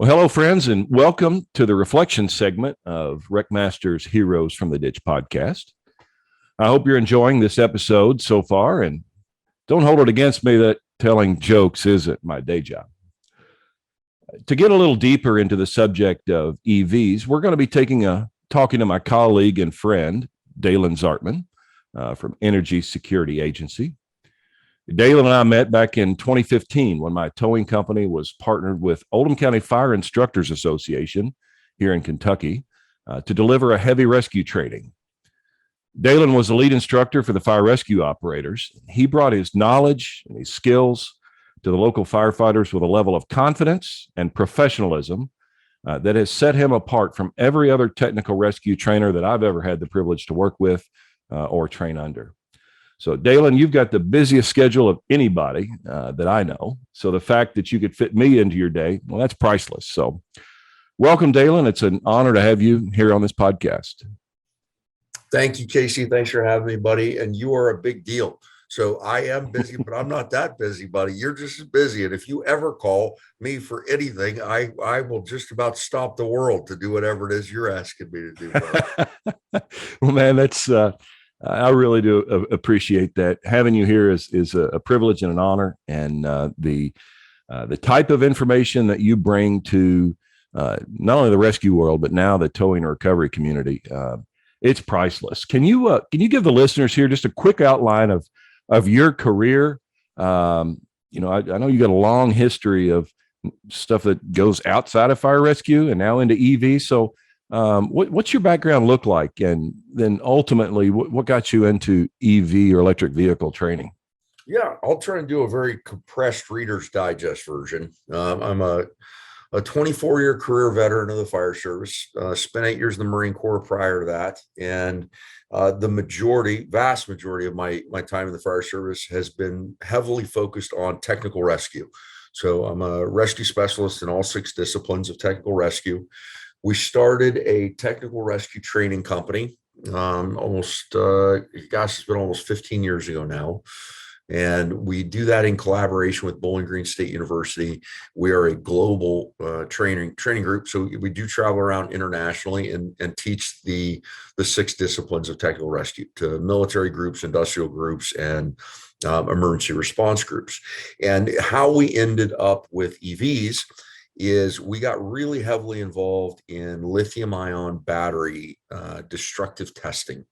Well, hello, friends, and welcome to the reflection segment of WreckMaster's Heroes from the Ditch podcast. I hope you're enjoying this episode so far, and don't hold it against me that telling jokes isn't my day job. To get a little deeper into the subject of EVs, we're going to be talking to my colleague and friend, Dalen Zartman, from Energy Security Agency. Dalen and I met back in 2015 when my towing company was partnered with Oldham County Fire Instructors Association here in Kentucky to deliver a heavy rescue training. Dalen was the lead instructor for the fire rescue operators. He brought his knowledge and his skills to the local firefighters with a level of confidence and professionalism that has set him apart from every other technical rescue trainer that I've ever had the privilege to work with or train under. So, Dalen, you've got the busiest schedule of anybody that I know. So the fact that you could fit me into your day, well, that's priceless. So welcome, Dalen. It's an honor to have you here on this podcast. Thank you, Casey. Thanks for having me, buddy. And you are a big deal. So I am busy, but I'm not that busy, buddy. You're just as busy. And if you ever call me for anything, I will just about stop the world to do whatever it is you're asking me to do. Well, man, that's... I really do appreciate that. Having you here is a privilege and an honor, and the type of information that you bring to not only the rescue world but now the towing and recovery community, it's priceless. Can you give the listeners here just a quick outline of your career? I know you got a long history of stuff that goes outside of fire rescue and now into EV. So what's your background look like? And then ultimately, what got you into EV or electric vehicle training? Yeah, I'll try and do a very compressed Reader's Digest version. I'm a 24-year career veteran of the fire service, spent 8 years in the Marine Corps prior to that. And the vast majority of my time in the fire service has been heavily focused on technical rescue. So I'm a rescue specialist in all 6 disciplines of technical rescue. We started a technical rescue training company it's been almost 15 years ago now. And we do that in collaboration with Bowling Green State University. We are a global training group. So we do travel around internationally and teach the 6 disciplines of technical rescue to military groups, industrial groups, and emergency response groups. And how we ended up with EVs is we got really heavily involved in lithium-ion battery destructive testing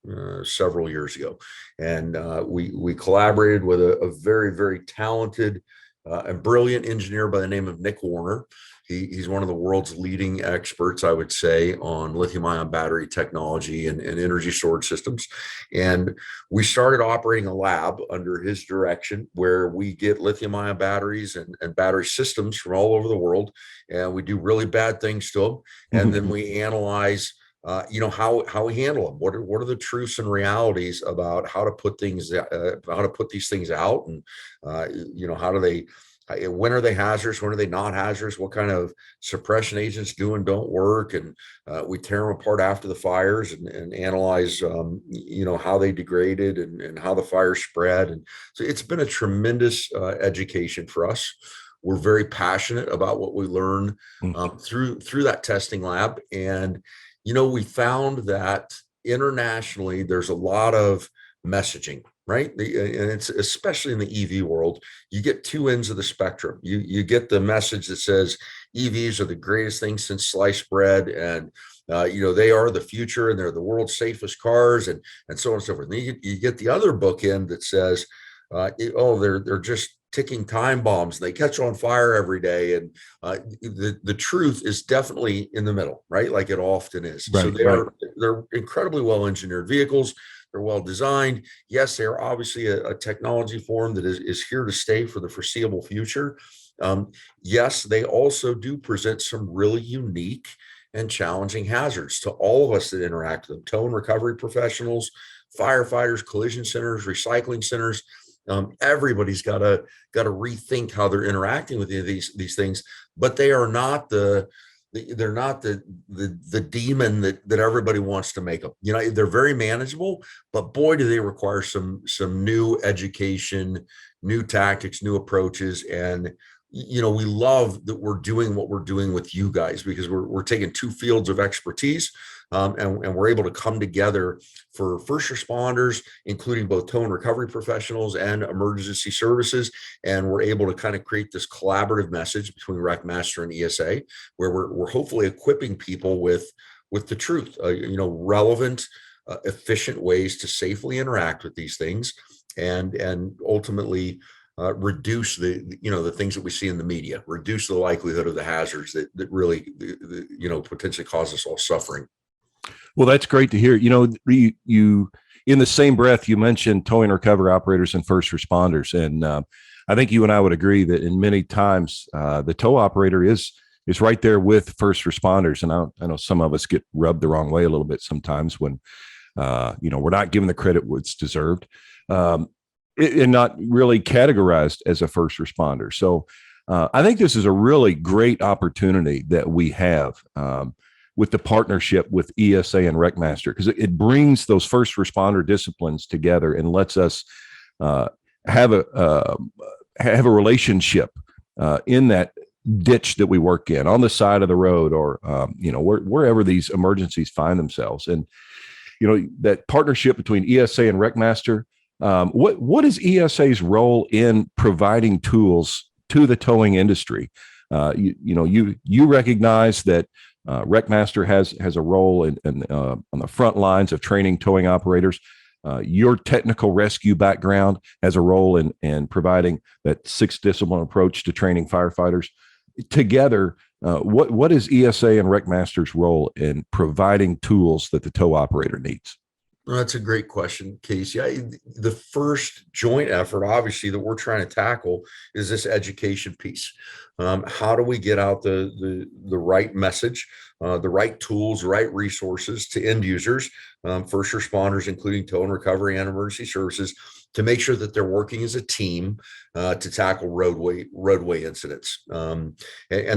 several years ago. And we collaborated with a very, very talented and brilliant engineer by the name of Nick Warner. He's one of the world's leading experts, I would say, on lithium-ion battery technology and energy storage systems. And we started operating a lab under his direction where we get lithium-ion batteries and battery systems from all over the world. And we do really bad things to them. And then we analyze how we handle them. What are the truths and realities about how to put these things out, and how do they, when are they hazardous? When are they not hazardous? What kind of suppression agents do and don't work? And we tear them apart after the fires and analyze, how they degraded and how the fire spread. And so it's been a tremendous education for us. We're very passionate about what we learn through that testing lab. And, we found that internationally, there's a lot of messaging, right? And it's especially in the EV world, you get 2 ends of the spectrum. You get the message that says EVs are the greatest thing since sliced bread, and they are the future, and they're the world's safest cars, and so on and so forth. And you get the other bookend that says, they're just ticking time bombs. They catch on fire every day. And the truth is definitely in the middle, right? Like it often is. Right, so they're incredibly well engineered vehicles. They're well designed. Yes, they are obviously a technology form that is here to stay for the foreseeable future. Yes, they also do present some really unique and challenging hazards to all of us that interact with them: tow and recovery professionals, firefighters, collision centers, recycling centers. Everybody's got to rethink how they're interacting with these things, but they are not the demon that everybody wants to make them. They're very manageable, but boy, do they require some new education, new tactics, new approaches. And we love that we're doing what we're doing with you guys, because we're taking two fields of expertise, and we're able to come together for first responders, including both tow and recovery professionals and emergency services. And we're able to kind of create this collaborative message between WreckMaster and ESA, where we're hopefully equipping people with the truth, relevant, efficient ways to safely interact with these things, and ultimately reduce the things that we see in the media, reduce the likelihood of the hazards that really potentially cause us all suffering. Well, that's great to hear. You in the same breath, you mentioned towing and recovery operators and first responders, and I think you and I would agree that in many times the tow operator is right there with first responders, and I know some of us get rubbed the wrong way a little bit sometimes when we're not given the credit it's deserved. And not really categorized as a first responder. So I think this is a really great opportunity that we have with the partnership with ESA and WreckMaster, because it brings those first responder disciplines together and lets us have a relationship in that ditch that we work in, on the side of the road, or wherever these emergencies find themselves. And that partnership between ESA and WreckMaster. What is ESA's role in providing tools to the towing industry? You recognize that WreckMaster has a role in on the front lines of training towing operators. Your technical rescue background has a role in providing that six discipline approach to training firefighters. Together, what is ESA and WreckMaster's role in providing tools that the tow operator needs? Well, that's a great question, Casey. The first joint effort, obviously, that we're trying to tackle is this education piece. How do we get out the right message, the right tools, the right resources to end users, first responders, including tow and recovery and emergency services, to make sure that they're working as a team to tackle roadway incidents. And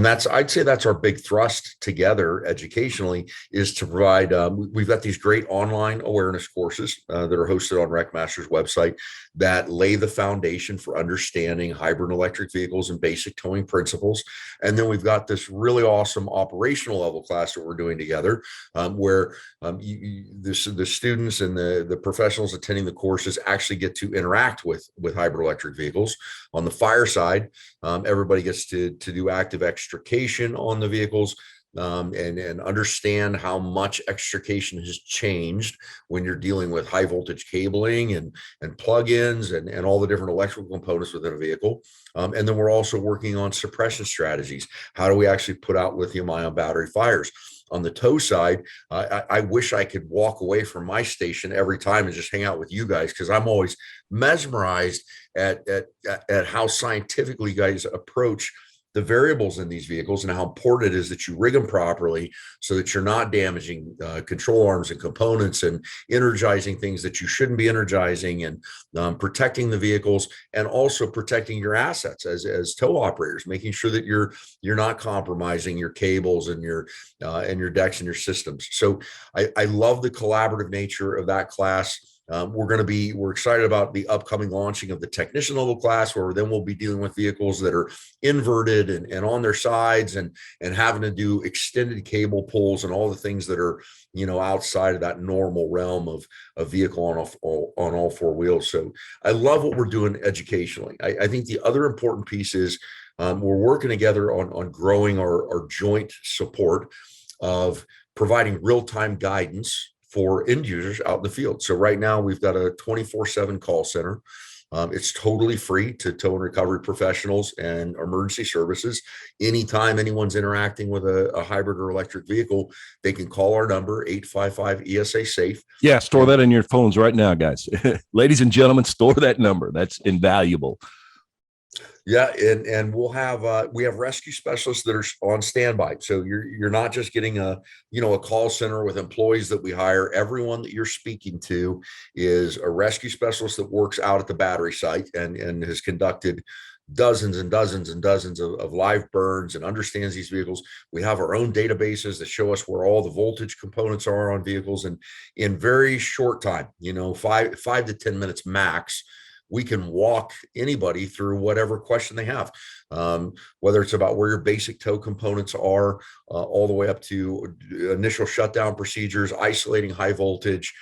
I'd say that's our big thrust together educationally, is to provide, we've got these great online awareness courses that are hosted on WreckMaster's website that lay the foundation for understanding hybrid and electric vehicles and basic towing principles. And then we've got this really awesome operational level class that we're doing together, where the students and the professionals attending the courses actually get to interact with hybrid electric vehicles. On the fire side, everybody gets to do active extrication on the vehicles, and understand how much extrication has changed when you're dealing with high voltage cabling and plug-ins and all the different electrical components within a vehicle. And then we're also working on suppression strategies. How do we actually put out lithium-ion battery fires? On the tow side, I wish I could walk away from my station every time and just hang out with you guys, because I'm always mesmerized at how scientifically you guys approach the variables in these vehicles, and how important it is that you rig them properly so that you're not damaging control arms and components, and energizing things that you shouldn't be energizing, and protecting the vehicles, and also protecting your assets as tow operators, making sure that you're not compromising your cables and your decks and your systems. So I love the collaborative nature of that class. We're excited about the upcoming launching of the technician level class, where then we'll be dealing with vehicles that are inverted and on their sides, and having to do extended cable pulls and all the things that are, outside of that normal realm of a vehicle on all four wheels. So I love what we're doing educationally. I think the other important piece is we're working together on growing our joint support of providing real-time guidance for end users out in the field. So right now we've got a 24/7 call center. It's totally free to tow and recovery professionals and emergency services. Anytime anyone's interacting with a hybrid or electric vehicle, they can call our number, 855 ESA SAFE. Yeah, store that in your phones right now, guys. Ladies and gentlemen, store that number. That's invaluable. Yeah, and we have rescue specialists that are on standby. So you're not just getting a call center with employees that we hire. Everyone that you're speaking to is a rescue specialist that works out at the battery site and has conducted dozens and dozens and dozens of live burns and understands these vehicles. We have our own databases that show us where all the voltage components are on vehicles, and in very short time, 5 to 10 minutes max, we can walk anybody through whatever question they have, whether it's about where your basic tow components are, all the way up to initial shutdown procedures, isolating high voltage,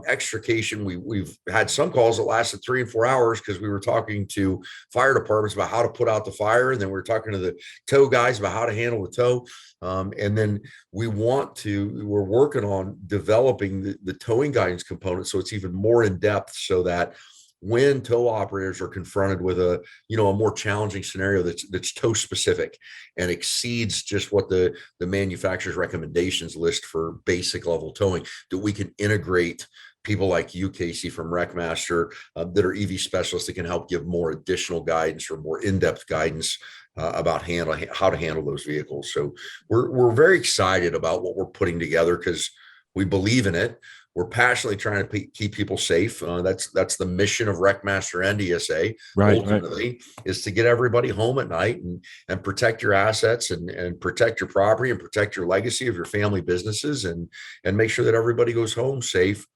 extrication. We've had some calls that lasted 3 and 4 hours because we were talking to fire departments about how to put out the fire, and then we were talking to the tow guys about how to handle the tow. And then we're working on developing the towing guidance component so it's even more in depth, so that when tow operators are confronted with a more challenging scenario that's tow specific and exceeds just what the manufacturer's recommendations list for basic level towing, that we can integrate people like you, Casey, from WreckMaster, that are EV specialists that can help give more additional guidance or more in-depth guidance about how to handle those vehicles. So we're very excited about what we're putting together because we believe in it. We're passionately trying to keep people safe. That's the mission of WreckMaster and DSA. Ultimately, is to get everybody home at night and protect your assets and protect your property and protect your legacy of your family businesses and make sure that everybody goes home safe,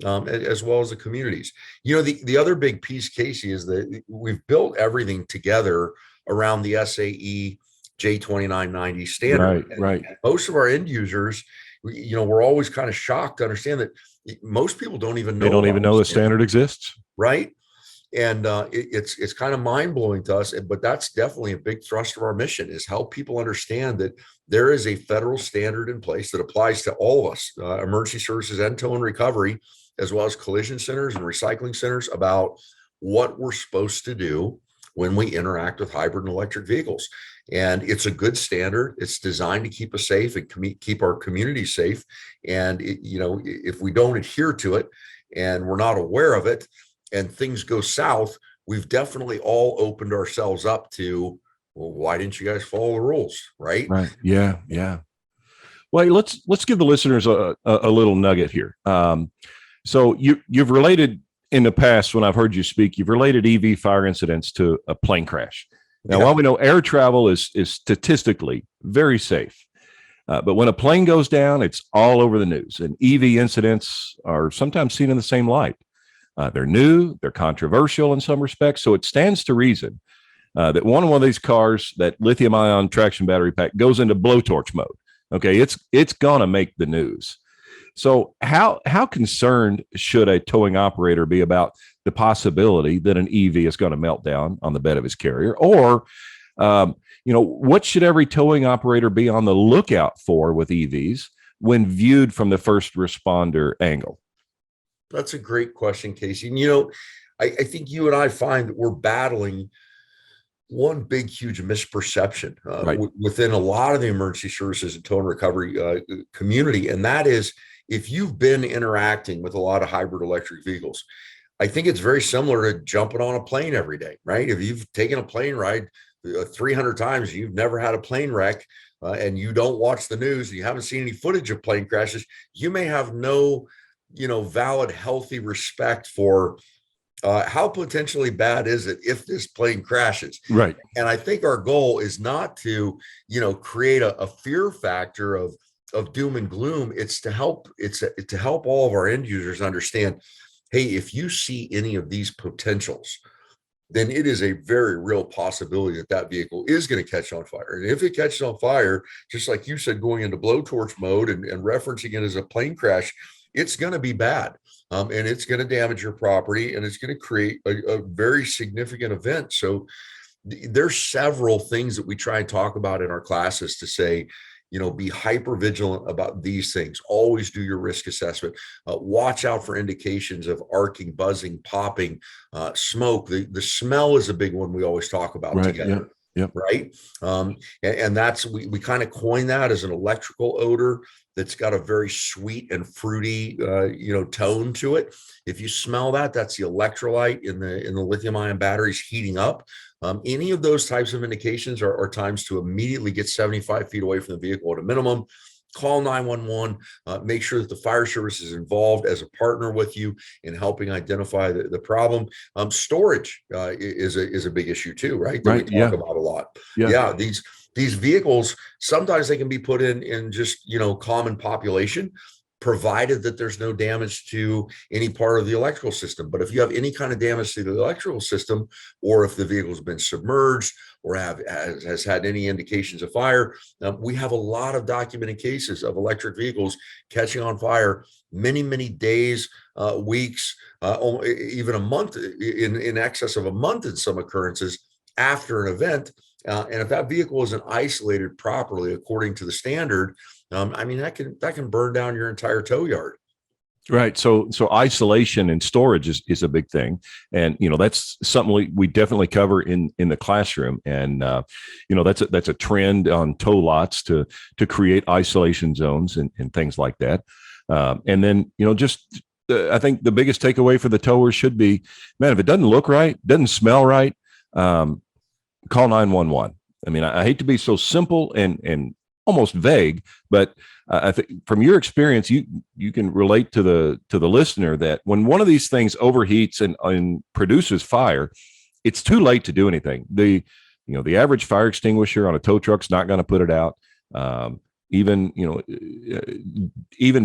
as well as the communities. The other big piece, Casey, is that we've built everything together around the SAE J2990 standard. Right. And most of our end users, we're always kind of shocked to understand that most people don't even know. They don't even know the standard exists. Right. And it's kind of mind blowing to us. But that's definitely a big thrust of our mission, is help people understand that there is a federal standard in place that applies to all of us, emergency services and tow and recovery, as well as collision centers and recycling centers, about what we're supposed to do when we interact with hybrid and electric vehicles. And it's a good standard. It's designed to keep us safe and keep our community safe. And if we don't adhere to it and we're not aware of it and things go south, we've definitely all opened ourselves up to, well, why didn't you guys follow the rules? Right. Yeah. Well, let's give the listeners a little nugget here. So you've related in the past, when I've heard you speak, you've related EV fire incidents to a plane crash. Now, while we know air travel is statistically very safe, but when a plane goes down, it's all over the news. And EV incidents are sometimes seen in the same light. They're new, they're controversial in some respects. So it stands to reason that one of these cars, that lithium-ion traction battery pack, goes into blowtorch mode. Okay, it's gonna make the news. So how concerned should a towing operator be about the possibility that an EV is going to melt down on the bed of his carrier? Or, what should every towing operator be on the lookout for with EVs when viewed from the first responder angle? That's a great question, Casey. And, I think you and I find that we're battling one big, huge misperception within a lot of the emergency services and tow and recovery community. And that is, if you've been interacting with a lot of hybrid electric vehicles, I think it's very similar to jumping on a plane every day, right? If you've taken a plane ride 300 times, you've never had a plane wreck, and you don't watch the news, and you haven't seen any footage of plane crashes, you may have no, valid, healthy respect for how potentially bad is it if this plane crashes. Right. And I think our goal is not to, create a fear factor of doom and gloom. It's to help all of our end users understand, hey, if you see any of these potentials, then it is a very real possibility that vehicle is going to catch on fire. And if it catches on fire, just like you said, going into blowtorch mode and referencing it as a plane crash, it's going to be bad. And it's going to damage your property, and it's going to create a very significant event. So there's several things that we try and talk about in our classes to say, be hyper vigilant about these things. Always do your risk assessment. Watch out for indications of arcing, buzzing, popping, smoke. The smell is a big one we always talk about together. Yep. Right. And that's, we kind of coin that as an electrical odor that's got a very sweet and fruity, tone to it. If you smell that, that's the electrolyte in the lithium ion batteries heating up. Any of those types of indications are times to immediately get 75 feet away from the vehicle at a minimum. Call 911, make sure that the fire service is involved as a partner with you in helping identify the problem. Storage is a big issue too, right? That we talk about a lot. Yeah. These vehicles, sometimes they can be put in just, common population provided that there's no damage to any part of the electrical system. But if you have any kind of damage to the electrical system, or if the vehicle's been submerged or has had any indications of fire, we have a lot of documented cases of electric vehicles catching on fire many days, weeks, even a month, in excess of a month in some occurrences after an event. And if that vehicle isn't isolated properly according to the standard, I mean, that can burn down your entire tow yard. Right. So isolation and storage is a big thing. And, that's something we definitely cover in the classroom. And, that's a trend on tow lots to create isolation zones and things like that. And then, I think the biggest takeaway for the tower should be, man, if it doesn't look right, doesn't smell right, call 911. I mean, I hate to be so simple and almost vague, but I think from your experience, you can relate to the listener that when one of these things overheats and produces fire, it's too late to do anything. The average fire extinguisher on a tow truck's not going to put it out. Even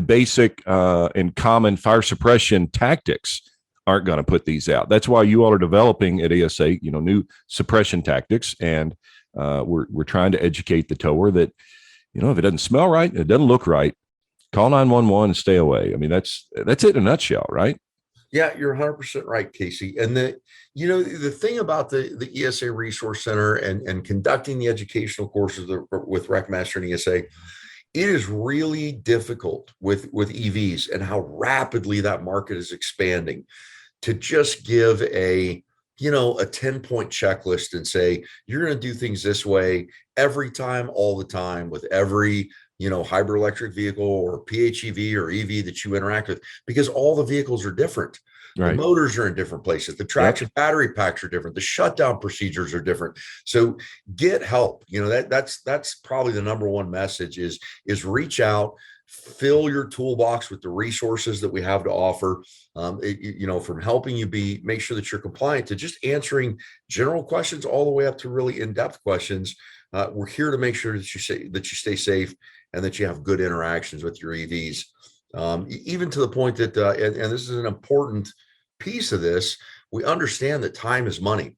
basic and common fire suppression tactics aren't going to put these out. That's why you all are developing at ESA, new suppression tactics, and we're trying to educate the tower that, if it doesn't smell right, it doesn't look right, call 911 and stay away. I mean, that's it in a nutshell, right? Yeah, you're 100% right, Casey. And the thing about the ESA Resource Center and conducting the educational courses with WreckMaster and ESA, it is really difficult with EVs and how rapidly that market is expanding to just give a 10-point checklist and say, you're going to do things this way every time, all the time, with every, hybrid electric vehicle or PHEV or EV that you interact with, because all the vehicles are different. Right. The motors are in different places. The traction battery packs are different. The shutdown procedures are different. So get help. That's probably the number one message is reach out, fill your toolbox with the resources that we have to offer, from helping you make sure that you're compliant to just answering general questions all the way up to really in-depth questions. We're here to make sure that you stay safe and that you have good interactions with your EVs. Even to the point that, and this is an important piece of this, we understand that time is money.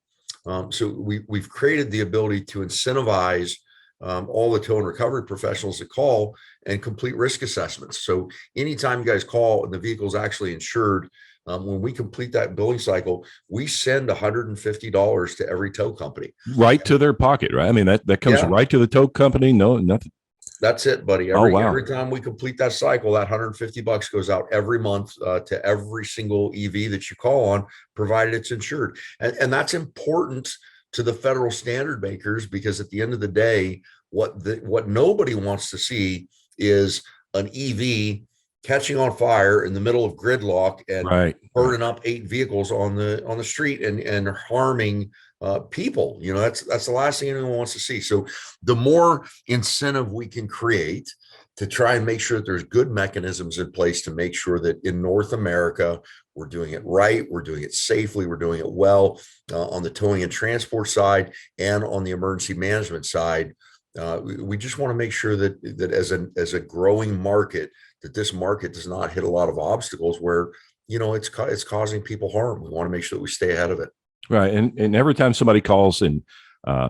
So we've created the ability to incentivize all the tow and recovery professionals that call and complete risk assessments. So anytime you guys call and the vehicle is actually insured, when we complete that billing cycle, we send $150 to every tow company. Right to their pocket, right? I mean, that comes right to the tow company. No, nothing. That's it, buddy. Every time we complete that cycle, that $150 goes out every month to every single EV that you call on, provided it's insured. And that's important to the federal standard makers, because at the end of the day, what nobody wants to see is an EV catching on fire in the middle of gridlock and burning up 8 vehicles on the street and harming people. That's the last thing anyone wants to see. So the more incentive we can create to try and make sure that there's good mechanisms in place to make sure that in North America, we're doing it right, we're doing it safely, we're doing it well on the towing and transport side and on the emergency management side. We just want to make sure that as a growing market, that this market does not hit a lot of obstacles where, it's causing people harm. We want to make sure that we stay ahead of it. Right. And every time somebody calls and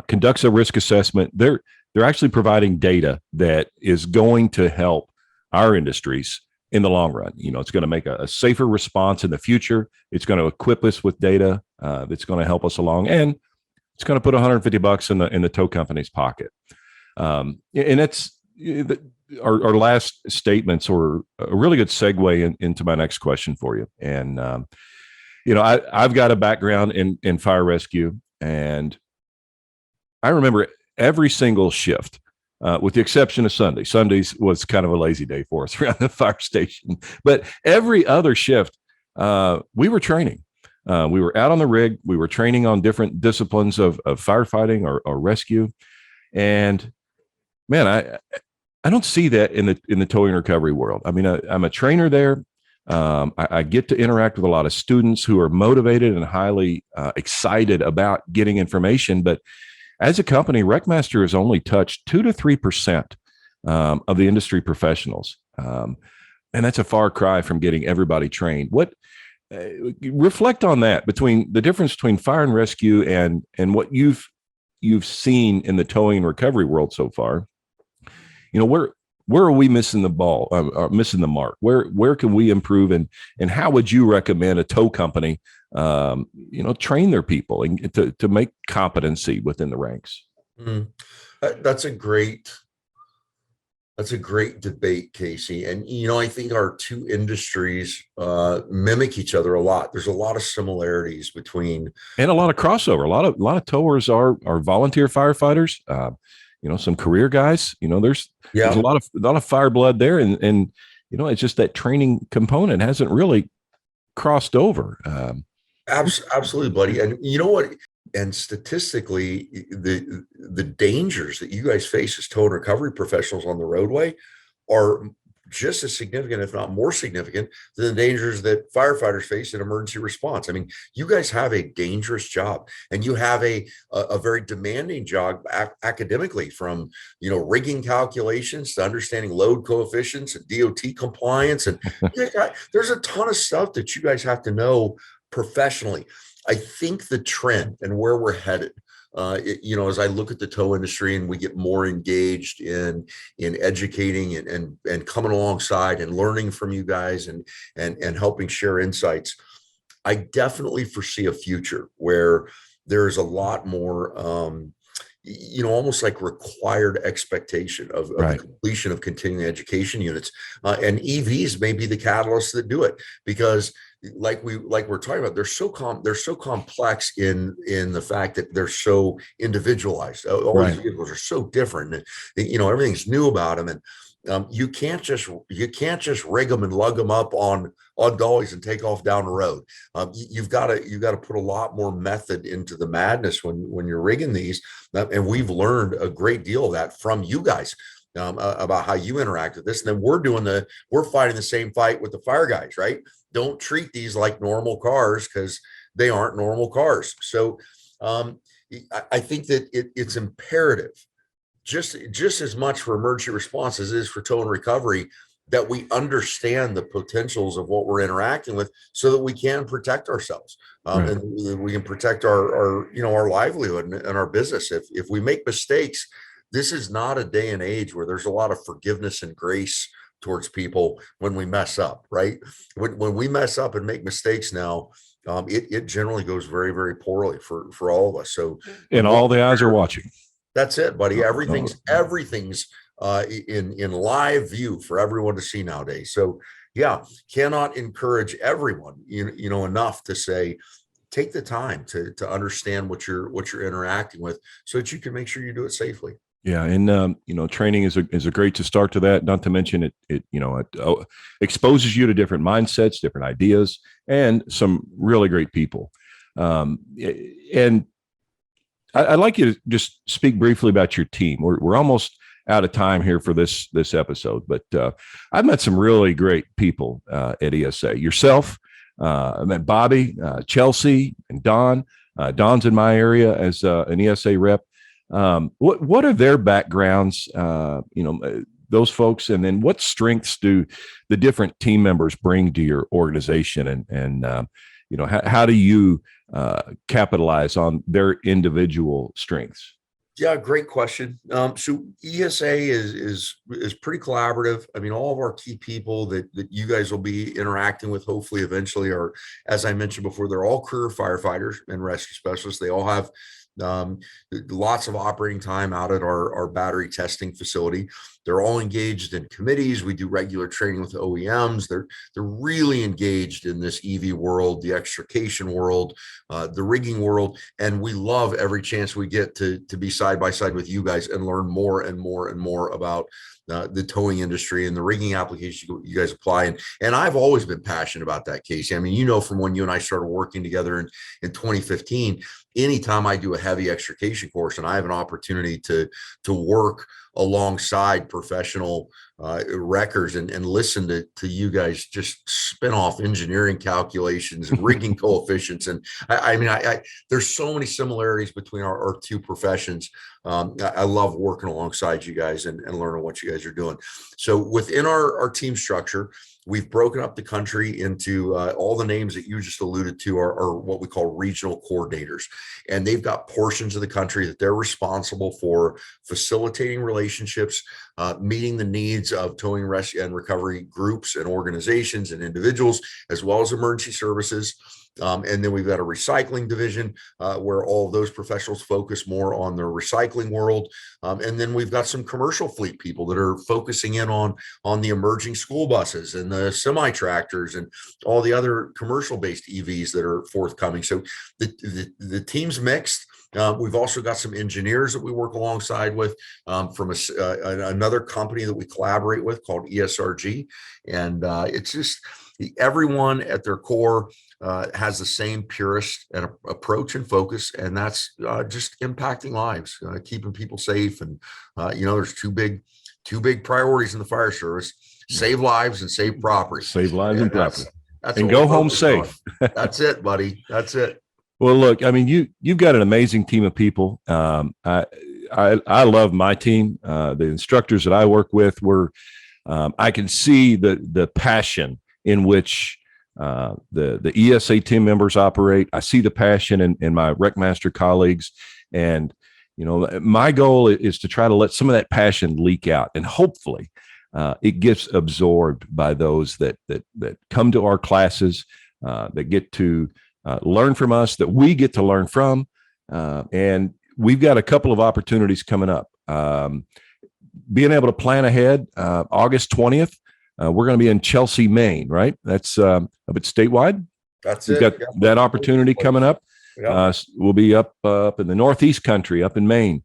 conducts a risk assessment, they're actually providing data that is going to help our industries in the long run. It's going to make a safer response in the future. It's going to equip us with data that's going to help us along, and it's going to put $150 in the tow company's pocket. And it's our last statements or a really good segue into my next question for you. And I've got a background in fire rescue, and I remember every single shift, with the exception of Sunday. Sundays was kind of a lazy day for us around the fire station, but every other shift, we were training. We were out on the rig. We were training on different disciplines of firefighting or rescue. And man, I don't see that in the towing recovery world. I mean, I'm a trainer there. I get to interact with a lot of students who are motivated and highly excited about getting information. But as a company, WreckMaster has only touched 2 to 3% of the industry professionals. And that's a far cry from getting everybody trained. What reflect on that, between the difference between fire and rescue and what you've seen in the towing and recovery world so far. Where are we missing the ball, missing the mark? Where can we improve, and how would you recommend a tow company, train their people and to make competency within the ranks? Mm. That's a great debate, Casey. And I think our two industries mimic each other a lot. There's a lot of similarities between, and a lot of crossover. A lot of towers are volunteer firefighters. Some career guys. There's a lot of fire blood there, and it's just that training component hasn't really crossed over. Absolutely, buddy. And you know what? And statistically, the dangers that you guys face as tow and recovery professionals on the roadway are just as significant, if not more significant, than the dangers that firefighters face in emergency response. I mean, you guys have a dangerous job, and you have a very demanding job academically, from rigging calculations to understanding load coefficients and DOT compliance, and there's a ton of stuff that you guys have to know professionally. I think the trend and where we're headed, as I look at the tow industry and we get more engaged in educating and coming alongside and learning from you guys and helping share insights, I definitely foresee a future where there's a lot more, almost like required expectation of Right. the completion of continuing education units, and EVs may be the catalyst that do it, because like we're talking about, they're so complex in the fact that they're so individualized. All Right. these vehicles are so different, and everything's new about them, and you can't just rig them and lug them up on dollies and take off down the road. You've got to put a lot more method into the madness when you're rigging these, and we've learned a great deal of that from you guys. About how you interact with this, and then we're fighting the same fight with the fire guys, right? Don't treat these like normal cars, because they aren't normal cars. So I think that it's imperative, just as much for emergency response as it is for tow and recovery, that we understand the potentials of what we're interacting with, so that we can protect ourselves, Right. and we can protect our livelihood and our business. If we make mistakes, this is not a day and age where there's a lot of forgiveness and grace towards people when we mess up, right? When we mess up and make mistakes now, it generally goes very, very poorly for all of us. So, And all the eyes are watching. That's it, buddy. Oh, Everything's in live view for everyone to see nowadays. So yeah, cannot encourage everyone, enough to say, take the time to understand what you're interacting with, so that you can make sure you do it safely. Yeah, and training is a great to start to that. Not to mention it exposes you to different mindsets, different ideas, and some really great people. And I'd like you to just speak briefly about your team. We're almost out of time here for this episode, but I've met some really great people at ESA. Yourself, I met Bobby, Chelsea, and Don. Don's in my area as an ESA rep. What are their backgrounds? Those folks, and then what strengths do the different team members bring to your organization, and how do you capitalize on their individual strengths? Yeah, great question. So ESA is pretty collaborative. I mean, all of our key people that you guys will be interacting with, hopefully eventually, are, as I mentioned before, they're all career firefighters and rescue specialists. They all have lots of operating time out at our battery testing facility. They're all engaged in committees. We do regular training with OEMs. They're really engaged in this EV world, the extrication world, the rigging world, and we love every chance we get to be side by side with you guys and learn more and more and more about the towing industry and the rigging applications you guys apply. And I've always been passionate about that, Casey. I mean, from when you and I started working together in 2015, anytime I do a heavy extrication course and I have an opportunity to work alongside professional wreckers and listen to you guys just spin off engineering calculations and rigging coefficients. And I mean, there's so many similarities between our two professions. I love working alongside you guys and learning what you guys are doing. So within our team structure, we've broken up the country into all the names that you just alluded to are what we call regional coordinators. And they've got portions of the country that they're responsible for facilitating relationships, meeting the needs of towing, rescue, and recovery groups and organizations and individuals, as well as emergency services. And then we've got a recycling division where all of those professionals focus more on the recycling world. And then we've got some commercial fleet people that are focusing in on the emerging school buses and the semi-tractors and all the other commercial-based EVs that are forthcoming. So the team's mixed. We've also got some engineers that we work alongside with from another company that we collaborate with called ESRG. And it's just everyone at their core has the same purist and approach and focus, and that's just impacting lives, keeping people safe. And there's two big priorities in the fire service: save lives and save property. Save lives and property. That's and go home safe. That's it, buddy. That's it. Well, look, I mean, you've got an amazing team of people. I love my team. The instructors that I work with I can see the passion in which the ESA team members operate. I see the passion in my WreckMaster colleagues, and my goal is to try to let some of that passion leak out, and hopefully it gets absorbed by those that come to our classes, that get to learn from us, that we get to learn from, and we've got a couple of opportunities coming up. Being able to plan ahead, August 20th. We're going to be in Chelsea, Maine, right? That's a bit statewide. That's We've got that opportunity coming up. We'll be up in the Northeast country, up in Maine.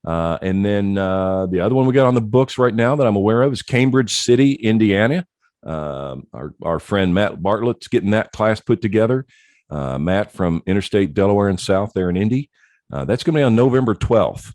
And then the other one we got on the books right now that I'm aware of is Cambridge City, Indiana. Our friend Matt Bartlett's getting that class put together. Matt from Interstate Delaware and South there in Indy. That's going to be on November 12th.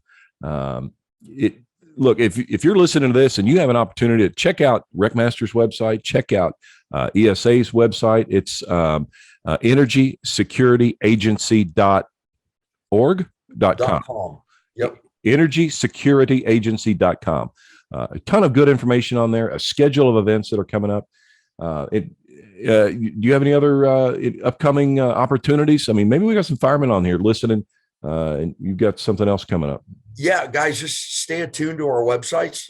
Look, if you're listening to this and you have an opportunity to check out WreckMaster's website, check out ESA's website. It's energysecurityagency.org.com. Yep. Energysecurityagency.com. A ton of good information on there, a schedule of events that are coming up. Do you have any other upcoming opportunities? I mean, maybe we got some firemen on here listening, and you've got something else coming up. Yeah, guys, just stay attuned to our websites.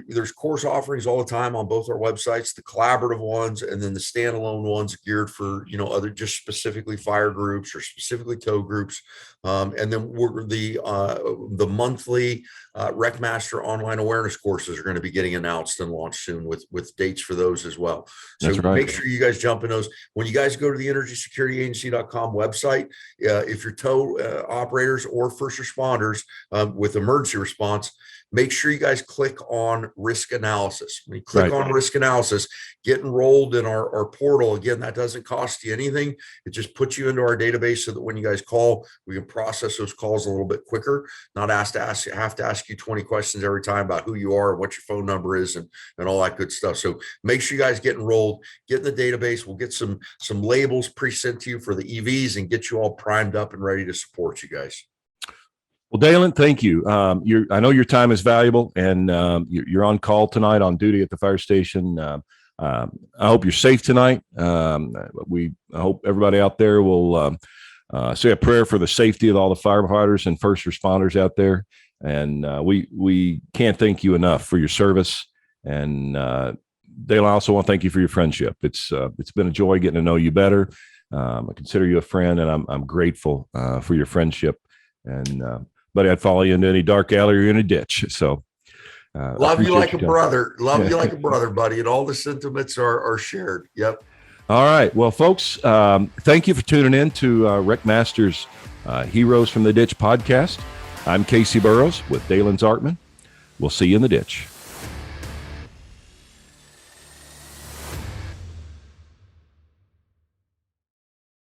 There's course offerings all the time on both our websites, the collaborative ones and then the standalone ones geared for, other just specifically fire groups or specifically tow groups. And then the monthly WreckMaster online awareness courses are going to be getting announced and launched soon with dates for those as well. So Make sure you guys jump in those. When you guys go to the energysecurityagency.com website, if you're tow operators or first responders, with emergency response, make sure you guys click on risk analysis. When you click on risk analysis, get enrolled in our portal. Again, that doesn't cost you anything. It just puts you into our database so that when you guys call, we can process those calls a little bit quicker, not have to ask you 20 questions every time about who you are and what your phone number is and all that good stuff. So make sure you guys get enrolled, get in the database. We'll get some labels pre-sent to you for the EVs and get you all primed up and ready to support you guys. Well, Dalen, thank you. I know your time is valuable, and you're on call tonight on duty at the fire station. I hope you're safe tonight. I hope everybody out there will say a prayer for the safety of all the firefighters and first responders out there. And we can't thank you enough for your service. And Dalen, I also want to thank you for your friendship. It's been a joy getting to know you better. I consider you a friend, and I'm grateful for your friendship. And buddy, I'd follow you into any dark alley or in a ditch. So love you like a brother. Love you like a brother, buddy. And all the sentiments are shared. Yep. All right. Well, folks, thank you for tuning in to WreckMaster's Heroes from the Ditch podcast. I'm Casey Burrows with Dalen Zartman. We'll see you in the ditch.